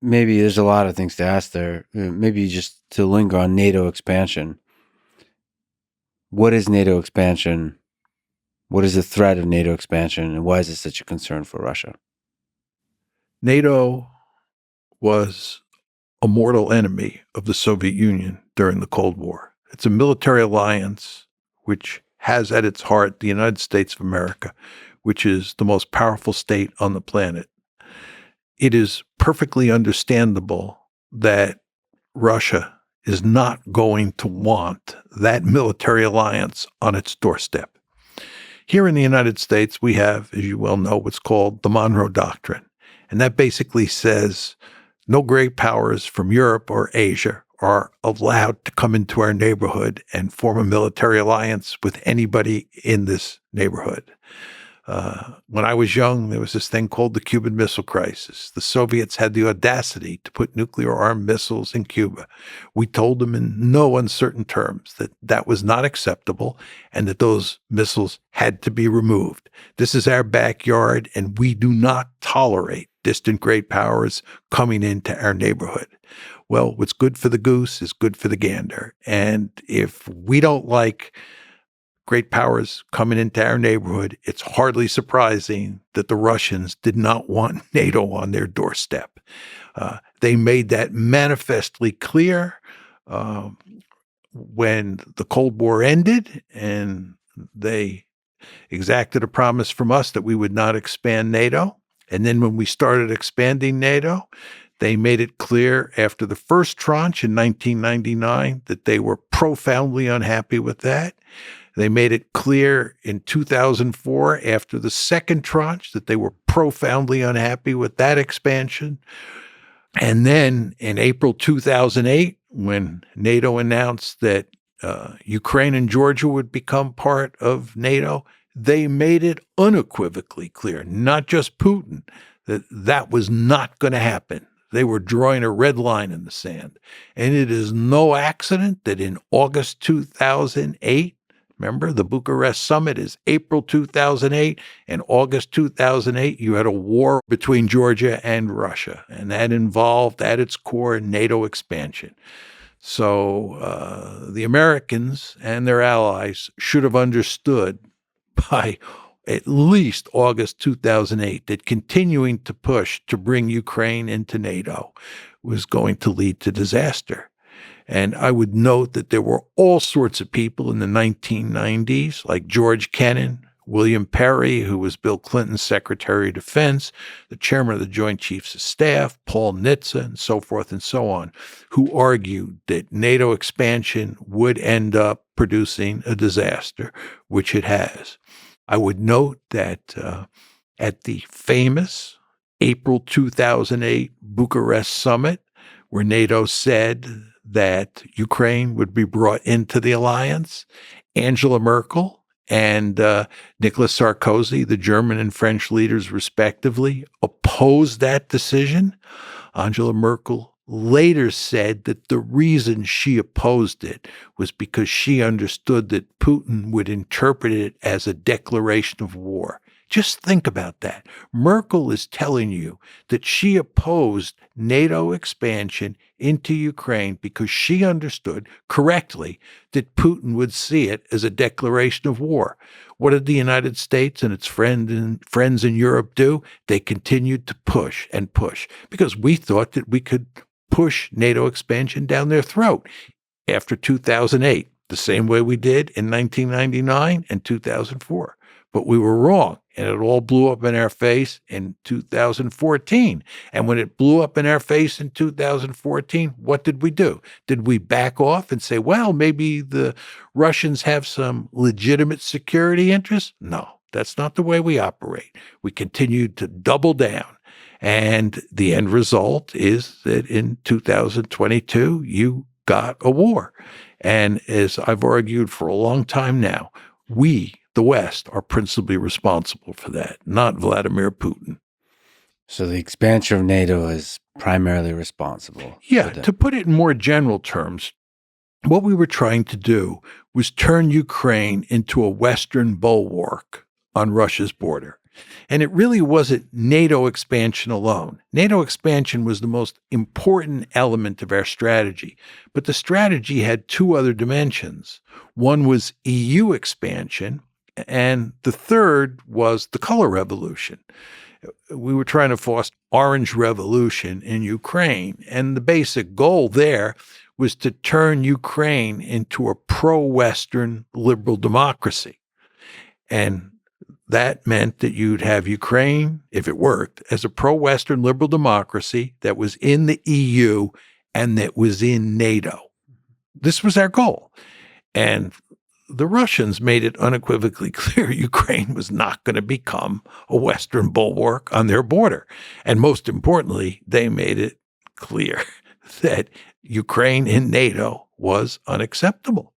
maybe there's a lot of things to ask there. Maybe just to linger on NATO expansion. What is NATO expansion? What is the threat of NATO expansion, and why is it such a concern for Russia? NATO was a mortal enemy of the Soviet Union during the Cold War. It's a military alliance which has at its heart the United States of America, which is the most powerful state on the planet. It is perfectly understandable that Russia is not going to want that military alliance on its doorstep. Here in the United States, we have, as you well know, what's called the Monroe Doctrine. And that basically says no great powers from Europe or Asia are allowed to come into our neighborhood and form a military alliance with anybody in this neighborhood. When I was young, there was this thing called the Cuban Missile Crisis. The Soviets had the audacity to put nuclear-armed missiles in Cuba. We told them in no uncertain terms that that was not acceptable and that those missiles had to be removed. This is our backyard, and we do not tolerate distant great powers coming into our neighborhood. Well, what's good for the goose is good for the gander. And if we don't like great powers coming into our neighborhood, it's hardly surprising that the Russians did not want NATO on their doorstep. They made that manifestly clear when the Cold War ended, and they exacted a promise from us that we would not expand NATO. And then when we started expanding NATO, they made it clear after the first tranche in 1999 that they were profoundly unhappy with that. They made it clear in 2004, after the second tranche, that they were profoundly unhappy with that expansion. And then in April 2008, when NATO announced that Ukraine and Georgia would become part of NATO, they made it unequivocally clear, not just Putin, that that was not going to happen. They were drawing a red line in the sand. And it is no accident that in August 2008, remember, the Bucharest summit is April 2008, and August 2008, you had a war between Georgia and Russia, and that involved at its core NATO expansion. So the Americans and their allies should have understood by at least August 2008 that continuing to push to bring Ukraine into NATO was going to lead to disaster. And I would note that there were all sorts of people in the 1990s, like George Kennan, William Perry, who was Bill Clinton's Secretary of Defense, the chairman of the Joint Chiefs of Staff, Paul Nitze, and so forth and so on, who argued that NATO expansion would end up producing a disaster, which it has. I would note that at the famous April 2008 Bucharest summit, where NATO said that Ukraine would be brought into the alliance, Angela Merkel and Nicolas Sarkozy, the German and French leaders respectively, opposed that decision. Angela Merkel later said that the reason she opposed it was because she understood that Putin would interpret it as a declaration of war. Just think about that. Merkel is telling you that she opposed NATO expansion into Ukraine because she understood correctly that Putin would see it as a declaration of war. What did the United States and its friends in Europe do? They continued to push and push because we thought that we could push NATO expansion down their throat after 2008, the same way we did in 1999 and 2004. But we were wrong, and it all blew up in our face in 2014. And when it blew up in our face in 2014, what did we do? Did we back off and say, well, maybe the Russians have some legitimate security interests? No, that's not the way we operate. We continued to double down. And the end result is that in 2022, you got a war. And as I've argued for a long time now, we, the West, are principally responsible for that, not Vladimir Putin. So the expansion of NATO is primarily responsible. Yeah, to put it in more general terms, what we were trying to do was turn Ukraine into a Western bulwark on Russia's border. And it really wasn't NATO expansion alone. NATO expansion was the most important element of our strategy, but the strategy had two other dimensions. One was EU expansion, and the third was the color revolution. We were trying to foster orange revolution in Ukraine, and the basic goal there was to turn Ukraine into a pro-Western liberal democracy. And that meant that you'd have Ukraine, if it worked, as a pro-Western liberal democracy that was in the EU and that was in NATO. This was our goal. And the Russians made it unequivocally clear Ukraine was not going to become a Western bulwark on their border. And most importantly, they made it clear that Ukraine in NATO was unacceptable.